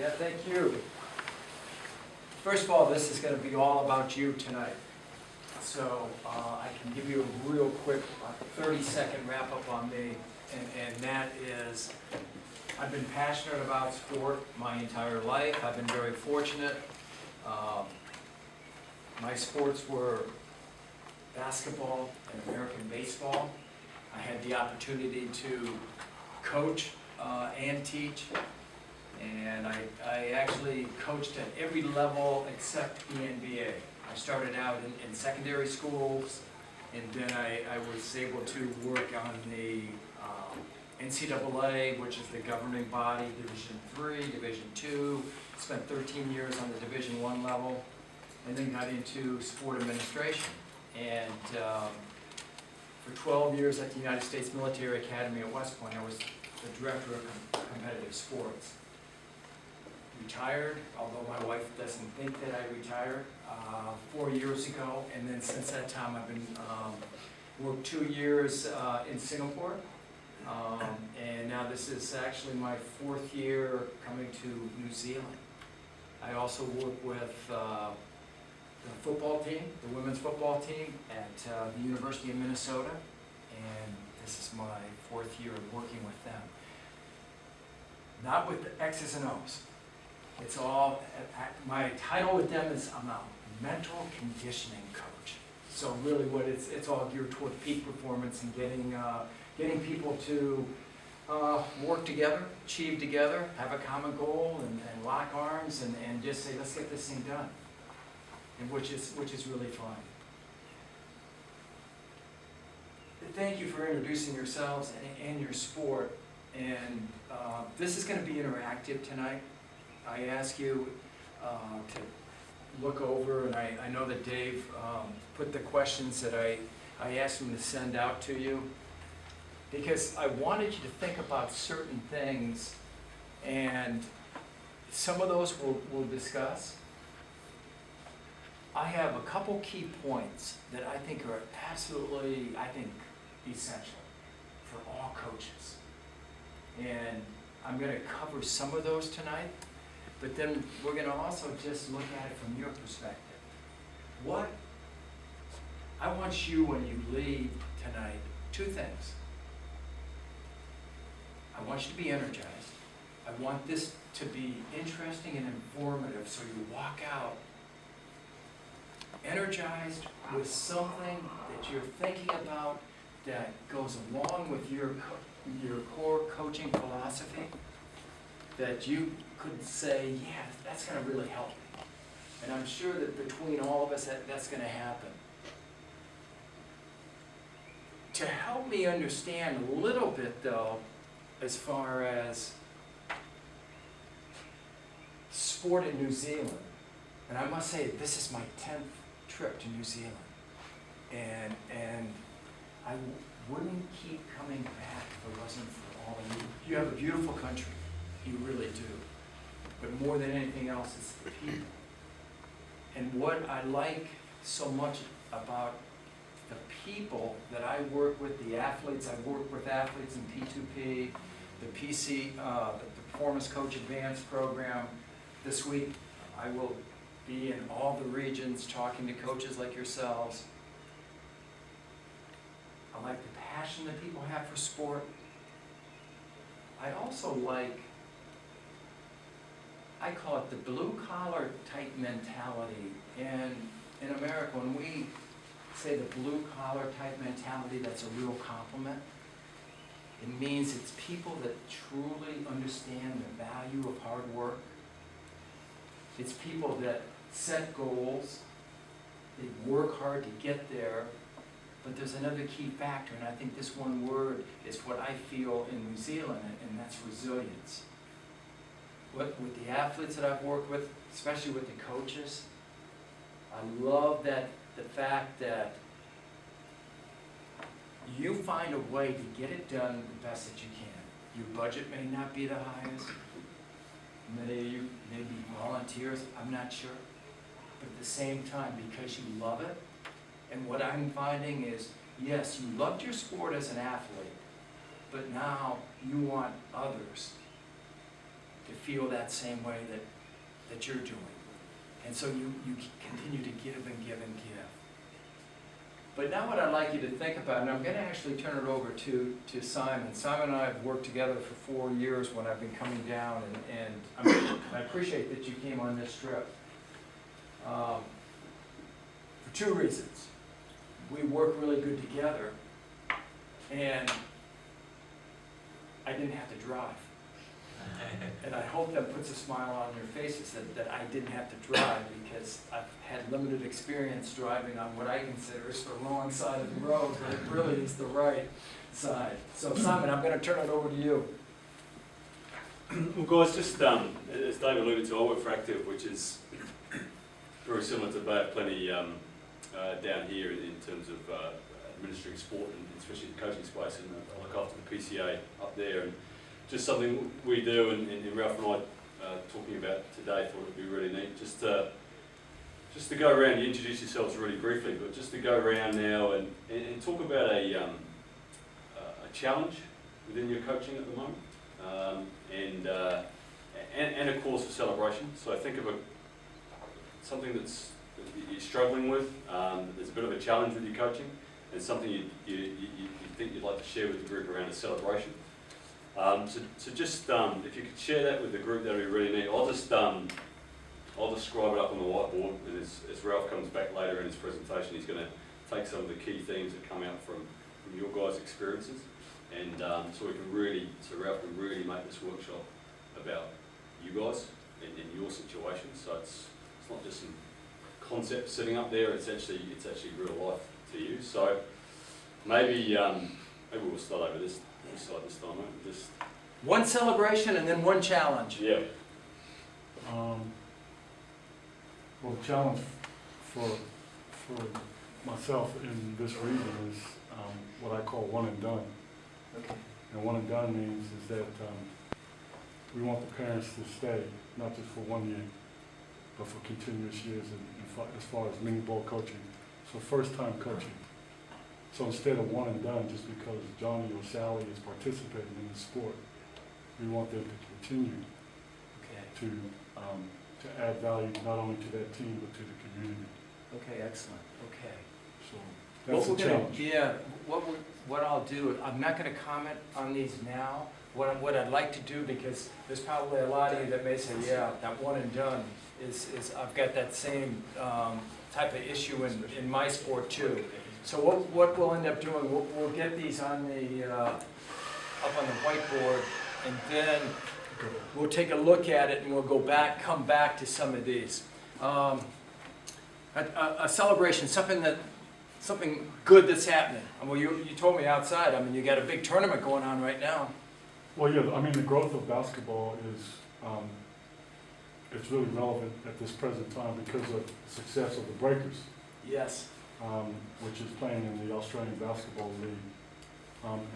Yeah, thank you. First of all, this is going to be all about you tonight. So I can give you a real quick 30-second wrap-up on me, and that is, I've been passionate about sport my entire life. I've been very fortunate. My sports were basketball and American baseball. I had the opportunity to coach and teach. And I actually coached at every level except the NBA. I started out in secondary schools, and then I was able to work on the NCAA, which is the governing body, Division III, Division II. Spent 13 years on the Division I level, and then got into sport administration. And for 12 years at the United States Military Academy at West Point, I was the director of competitive sports. Retired, although my wife doesn't think that I retired, 4 years ago, and then since that time I've been worked 2 years in Singapore, and now this is actually my 4th year coming to New Zealand. I also work with the football team, the women's football team at the University of Minnesota, and this is my 4th year of working with them. Not with the X's and O's. It's all, my title with them is I'm a mental conditioning coach. So really what it's all geared toward peak performance and getting people to work together, achieve together, have a common goal, and lock arms and just say, let's get this thing done. And which is really fun. Thank you for introducing yourselves and your sport. And this is going to be interactive tonight. I ask you to look over, and I know that Dave put the questions that I asked him to send out to you, because I wanted you to think about certain things, and some of those we'll discuss. I have a couple key points that I think are absolutely, essential for all coaches. And I'm going to cover some of those tonight. But then we're going to also just look at it from your perspective. What I want you, when you leave tonight, 2 things. I want you to be energized. I want this to be interesting and informative, so you walk out energized with something that you're thinking about that goes along with your core coaching philosophy, that you could say, yeah, that's going to really help me. And I'm sure that between all of us, that's going to happen. To help me understand a little bit, though, as far as sport in New Zealand, and I must say, this is my 10th trip to New Zealand. And I wouldn't keep coming back if it wasn't for all of you. You have a beautiful country. You really do. But more than anything else, it's the people. And what I like so much about the people that I work with, the athletes, I work with athletes in P2P, the PC, the Performance Coach Advanced program. This week, I will be in all the regions talking to coaches like yourselves. I like the passion that people have for sport. I also like, I call it the blue-collar type mentality. And in America, when we say the blue-collar type mentality, that's a real compliment. It means it's people that truly understand the value of hard work. It's people that set goals, they work hard to get there. But there's another key factor, and I think this one word is what I feel in New Zealand, and that's resilience. With the athletes that I've worked with, especially with the coaches, I love the fact that you find a way to get it done the best that you can. Your budget may not be the highest. Many of you may be volunteers, I'm not sure. But at the same time, because you love it, and what I'm finding is, yes, you loved your sport as an athlete, but now you want others to feel that same way that you're doing. And so you continue to give and give and give. But now what I'd like you to think about, and I'm going to actually turn it over to Simon. Simon and I have worked together for 4 years when I've been coming down, and I appreciate that you came on this trip. For 2 reasons. We work really good together, and I didn't have to drive. And I hope that puts a smile on your faces that I didn't have to drive, because I've had limited experience driving on what I consider is the wrong side of the road, but it really is the right side. So Simon, I'm going to turn it over to you. Well, guys, just as David alluded to, I work for Active, which is very similar to Bay of Plenty down here in terms of administering sport, and especially the coaching space, and I look after the PCA up there. And just something we do, and Ralph and I talking about today, thought it would be really neat just to go around. You introduce yourselves really briefly, but just to go around now and talk about a challenge within your coaching at the moment, and a cause for celebration. So think of something that you're struggling with. There's a bit of a challenge with your coaching, and something you think you'd like to share with the group around a celebration. So just if you could share that with the group, that would be really neat. I'll describe it up on the whiteboard, and as Ralph comes back later in his presentation, he's going to take some of the key themes that come out from your guys' experiences, and so Ralph can really make this workshop about you guys and your situation. So it's not just some concept sitting up there; it's actually real life to you. So maybe we'll start over this side this time. Just one celebration and then one challenge. Yeah. Well, the challenge for myself in this region is what I call one and done. Okay. And one and done means is that we want the parents to stay, not just for 1 year, but for continuous years as far as mini ball coaching. So first time coaching. So instead of one and done, just because Johnny or Sally is participating in the sport, we want them to continue to add value not only to that team but to the community. Okay, excellent. Okay. So that's the challenge. What I'll do, I'm not going to comment on these now. What I'd like to do, because there's probably a lot of you that may say, yeah, that one and done is I've got that same type of issue in my sport too. So what we'll end up doing, we'll get these on up on the whiteboard, and then we'll take a look at it, and we'll come back to some of these. A celebration, something good that's happening. Well, you told me outside. I mean, you got a big tournament going on right now. Well, yeah. I mean, the growth of basketball is it's really relevant at this present time because of the success of the Breakers. Yes. Which is playing in the Australian Basketball League,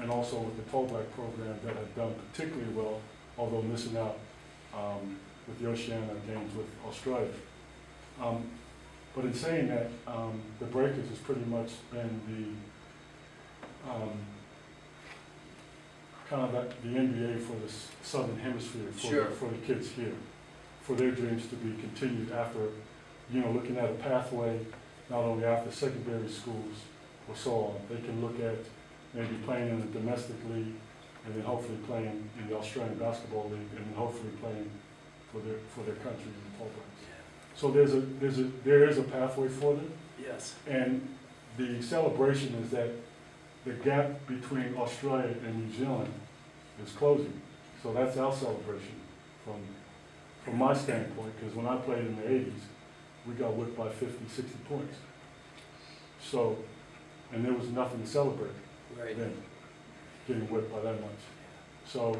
and also with the Tollback program that have done particularly well, although missing out with the Oceania games with Australia. But in saying that, the Breakers has pretty much been the kind of the NBA for the Southern Hemisphere for the kids here, for their dreams to be continued after, looking at a pathway. Not only after secondary schools or so on, they can look at maybe playing in the domestic league, and then hopefully playing in the Australian Basketball League, and then hopefully playing for their country in the Tollbacks. So there is a pathway for them. Yes. And the celebration is that the gap between Australia and New Zealand is closing. So that's our celebration from my standpoint, because when I played in the 80s, we got whipped by 50, 60 points. So, and there was nothing to celebrate then, getting whipped by that much. So,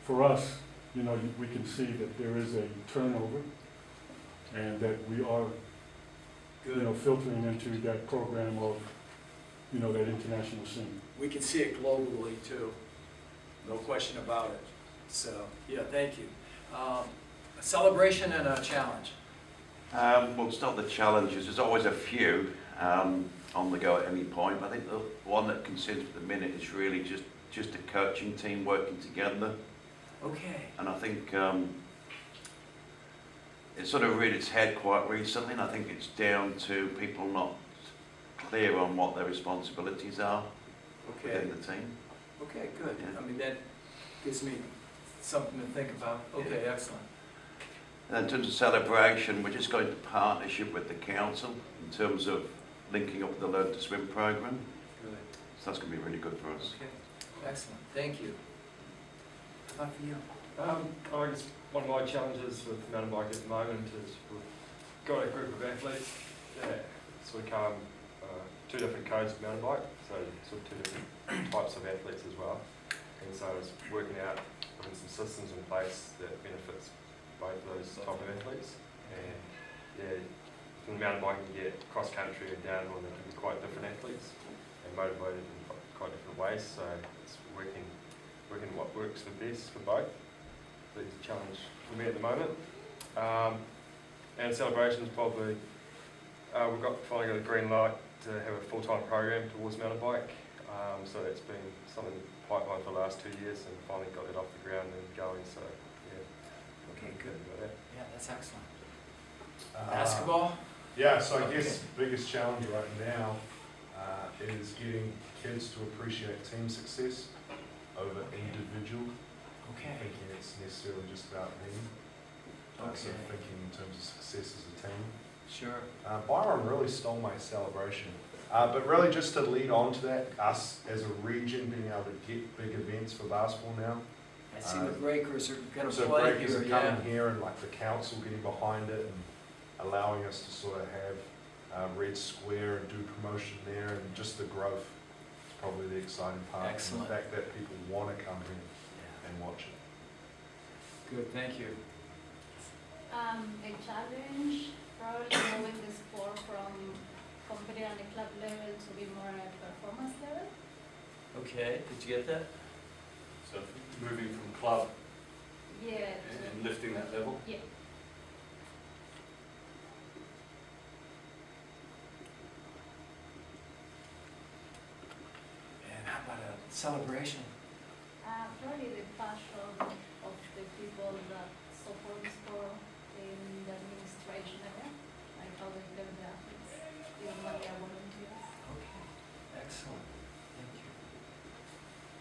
for us, we can see that there is a turnover, and that we are, filtering into that program of, that international scene. We can see it globally too, no question about it. So, yeah, thank you. A celebration and a challenge. Well, it's not the challenges. There's always a few on the go at any point. I think the one that considers at the minute is really just a coaching team working together. Okay. And I think it sort of reared its head quite recently, and I think it's down to people not clear on what their responsibilities are Okay. within the team. Okay, good. Yeah. I mean, that gives me something to think about. Okay, excellent. And in terms of celebration, we're just going to partnership with the council in terms of linking up the Learn to Swim programme. Good. So that's going to be really good for us. Okay, excellent. Thank you. How about for you? I guess one of my challenges with mountain bike at the moment is we've got a group of athletes that sort of come two different codes of mountain bike, so sort of two different types of athletes as well. And so it's working out putting some systems in place that benefits both of those type of athletes. And yeah, from the mountain bike you get cross country and downhill, and they can be quite different athletes and motivated in quite different ways. So it's working what works the best for both. So it's a challenge for me at the moment. And celebrations probably, we've finally got a green light to have a full-time program towards mountain bike. So that's been something in the pipeline for the last 2 years, and finally got it off the ground and going. So yeah, Okay, good. about that. Yeah, that's excellent. Basketball? Yeah, so I Okay. guess the biggest challenge right now is getting kids to appreciate team success over individual, Okay. thinking it's necessarily just about me. So Okay. thinking in terms of success as a team. Sure. Byron really stole my celebration. But really just to lead on to that, us as a region being able to get big events for basketball now. I see the Breakers are gonna So play breakers here, are yeah. coming here and like the council getting behind it and allowing us to sort of have Red Square and do promotion there, and just the growth is probably the exciting part. Excellent. And the fact that people want to come here Yeah. and watch it. Good, thank you. A challenge, probably moving the sport from competitive and the club level to be more at performance level. Okay, did you get that? So moving from club Yeah. and lifting that level. Yeah. And how about a celebration? Probably the passion of the people that support sport in the administration area, like how they live the athletes, even when they are volunteers. Okay, excellent. Thank you.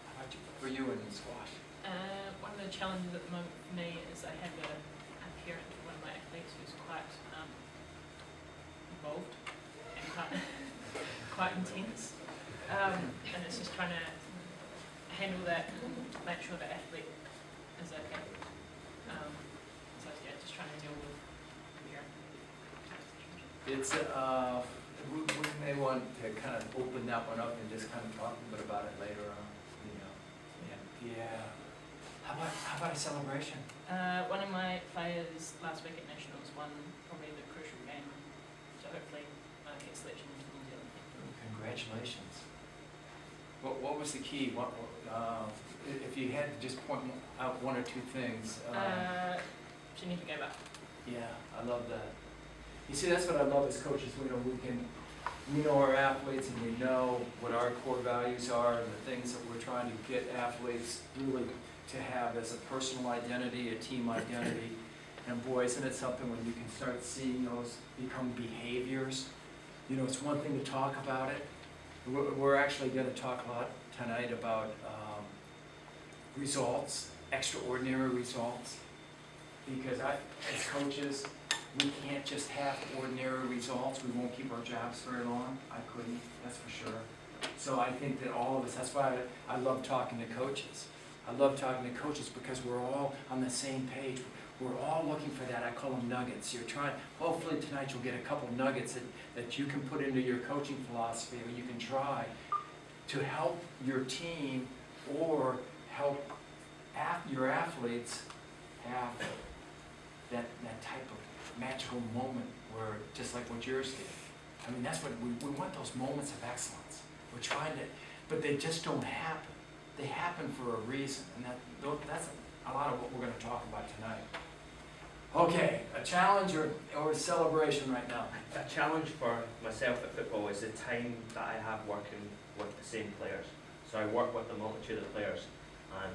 How about you, for you in squash? One of the challenges at the moment for me is I have a parent, one of my athletes, who's quite involved and quite intense. And it's just trying to handle that, make sure the athlete is okay. So yeah, just trying to deal with the parent. It's, we may want to kind of open that one up and just kind of talk a bit about it later on, you know. Yeah. How about a celebration? One of my players last week at Nationals won probably the crucial game, so hopefully get selection into New Zealand. Congratulations. What was the key? If you had to just point out one or two things. She never gave up. Yeah, I love that. You see, that's what I love as coaches. We know our athletes, and we know what our core values are, and the things that we're trying to get athletes really to have as a personal identity, a team identity. And boy, isn't it something when you can start seeing those become behaviors? You know, it's one thing to talk about it. We're actually going to talk a lot tonight about results, extraordinary results. Because as coaches, we can't just have ordinary results. We won't keep our jobs very long. I couldn't, that's for sure. So I think that all of us, that's why I love talking to coaches. I love talking to coaches because we're all on the same page. We're all looking for that. I call them nuggets. Hopefully tonight you'll get a couple nuggets that you can put into your coaching philosophy, or you can try to help your team or help your athletes have that type of magical moment where, just like what yours did. I mean, that's what we want, those moments of excellence. We're trying to, but they just don't happen. They happen for a reason, and that's a lot of what we're going to talk about tonight. Okay, a challenge or a celebration right now. A challenge for myself at football is the time that I have working with the same players. So I work with a multitude of players,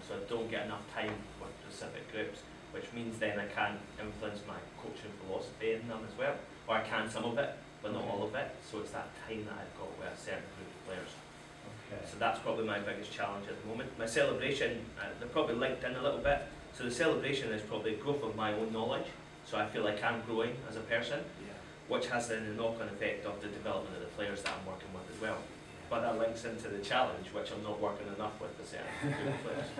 so I don't get enough time with specific groups, which means then I can't influence my coaching philosophy in them as well, or I can some of it, but not all of it. So it's that time that I've got with a certain group of players. Okay. So that's probably my biggest challenge at the moment. My celebration, they're probably linked in a little bit. So the celebration is probably growth of my own knowledge. So I feel like I'm growing as a person, Yeah. which has then the knock-on effect of the development of the players that I'm working with as well. But that links into the challenge, which I'm not working enough with the certain group of players.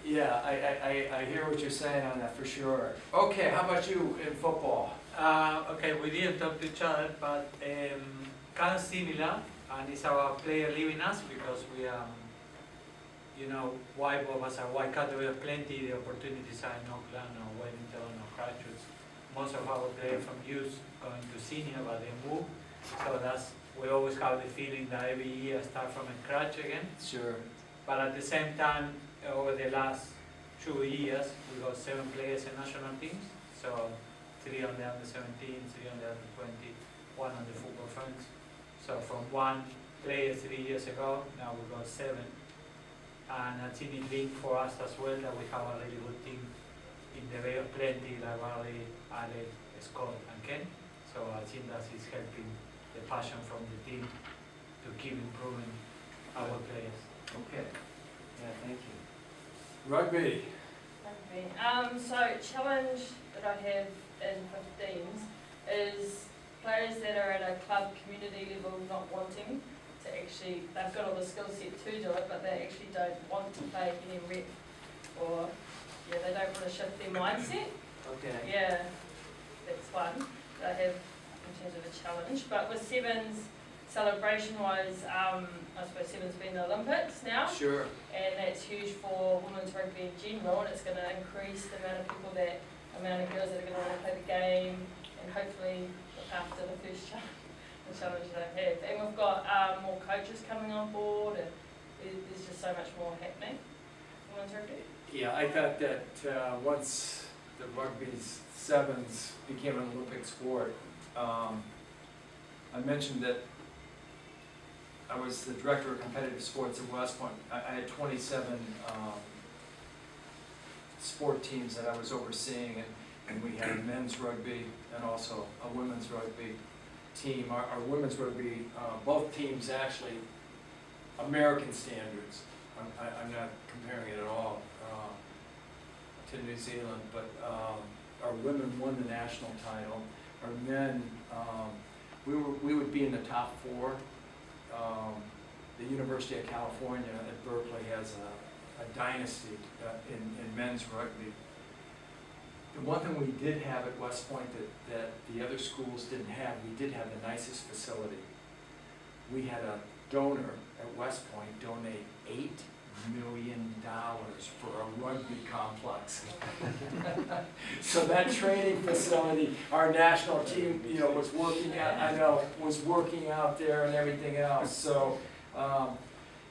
Yeah, I hear what you're saying on that for sure. Okay, how about you in football? Okay, we didn't talk to each other, but kind of similar, and it's our player leaving us because we, you know, white Bob as a white cat, we have plenty the opportunities are in Auckland or Wellington or Christchurch. Most of our players from youth going to senior, but they move. So that's, we always have the feeling that every year start from scratch again. Sure. But at the same time, over the last 2 years, we got 7 players in national teams. So 3 on the under 17, 3 on the under 20, 1 on the football friends. So from 1 player 3 years ago, now we got 7. And I think it linked for us as well that we have a really good team in the Bay of Plenty, like Valley, Ale, Scott and Ken. So I think that is helping the passion from the team to keep improving our players. Okay. Yeah, thank you. Rugby. Rugby. So challenge that I have in 15s is players that are at a club community level not wanting to actually, they've got all the skill set to do it, but they actually don't want to play any rep, or yeah, they don't want to shift their mindset. Okay. Yeah, that's one that I have in terms of a challenge. But with sevens, celebration-wise, I suppose sevens been the Olympics now, Sure. and that's huge for women's rugby in general, and it's going to increase the amount of people that, amount of girls that are going to want to play the game, and hopefully look after the first the challenge that I have. And we've got more coaches coming on board, and there's just so much more happening in women's rugby. Yeah, I thought that once the rugby's sevens became an Olympic sport, I mentioned that I was the director of competitive sports at West Point. I had 27 sport teams that I was overseeing, and we had men's rugby and also a women's rugby team. Our women's rugby, both teams actually, American standards. I'm not comparing it at all to New Zealand, but our women won the national title. Our men, we would be in the top 4. The University of California at Berkeley has a dynasty in men's rugby. The one thing we did have at West Point that the other schools didn't have, we did have the nicest facility. We had a donor at West Point donate $8 million for a rugby complex. So that training facility, our national team, you know, was working out there and everything else. So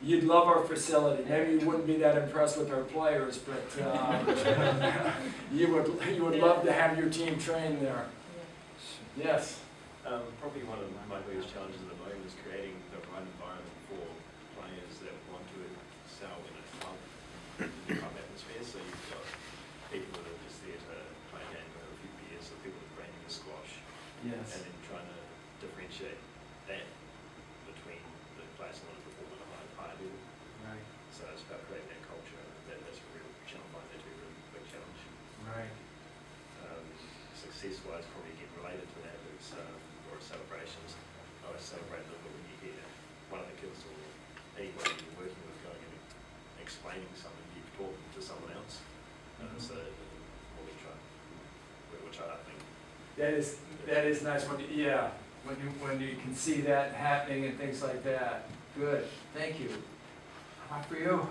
you'd love our facility. Maybe you wouldn't be that impressed with our players, but you would love to have your team train there. Yes. Probably one of my biggest challenges at the moment is creating the right environment for players that want to excel in a club atmosphere. So you've got people that are just there to play a game for a few years, so people that are brand new to squash, Yes. and then trying to differentiate that between the players that want to perform at a higher level. Right. So it's about creating that culture. That's a real challenge. I find that to be a really big challenge. Right. Success-wise, probably get related to that. It's or celebrations. I always celebrate a little bit when you hear one of the kids or anyone you're working with going and explaining something you've taught to someone else. So which I think. That is nice when you can see that happening and things like that. Good. Thank you. How about for you?